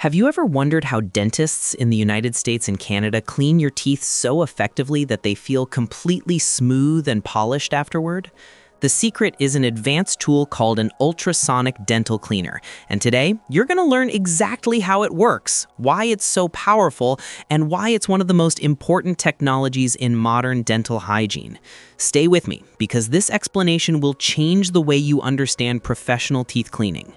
Have you ever wondered how dentists in the United States and Canada clean your teeth so effectively that they feel completely smooth and polished afterward? The secret is an advanced tool called an ultrasonic dental cleaner. And today, you're going to learn exactly how it works, why it's so powerful, and why it's one of the most important technologies in modern dental hygiene. Stay with me, because this explanation will change the way you understand professional teeth cleaning.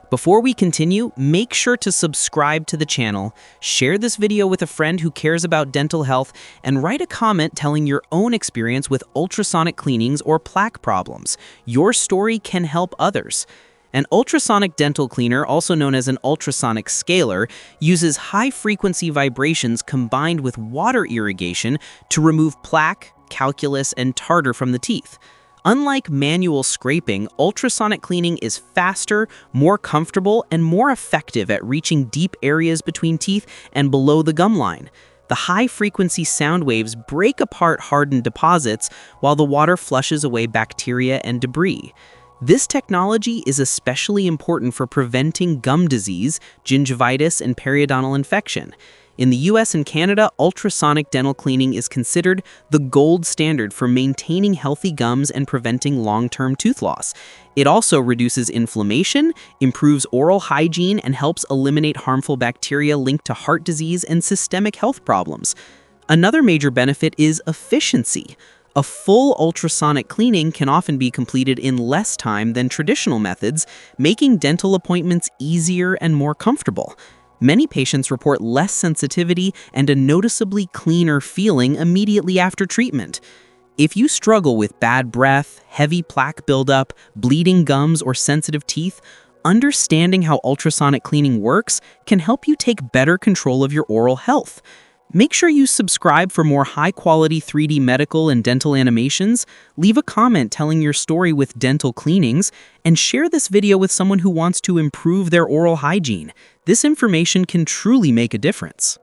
Before we continue, make sure to subscribe to the channel, share this video with a friend who cares about dental health, and write a comment telling your own experience with ultrasonic cleanings or plaque problems. Your story can help others. An ultrasonic dental cleaner, also known as an ultrasonic scaler, uses high-frequency vibrations combined with water irrigation to remove plaque, calculus, and tartar from the teeth. Unlike manual scraping, ultrasonic cleaning is faster, more comfortable, and more effective at reaching deep areas between teeth and below the gum line. The high-frequency sound waves break apart hardened deposits while the water flushes away bacteria and debris. This technology is especially important for preventing gum disease, gingivitis, and periodontal infection. In the US and Canada, ultrasonic dental cleaning is considered the gold standard for maintaining healthy gums and preventing long-term tooth loss. It also reduces inflammation, improves oral hygiene, and helps eliminate harmful bacteria linked to heart disease and systemic health problems. Another major benefit is efficiency. A full ultrasonic cleaning can often be completed in less time than traditional methods, making dental appointments easier and more comfortable. Many patients report less sensitivity and a noticeably cleaner feeling immediately after treatment. If you struggle with bad breath, heavy plaque buildup, bleeding gums, or sensitive teeth, understanding how ultrasonic cleaning works can help you take better control of your oral health. Make sure you subscribe for more high-quality 3D medical and dental animations, leave a comment telling your story with dental cleanings, and share this video with someone who wants to improve their oral hygiene. This information can truly make a difference.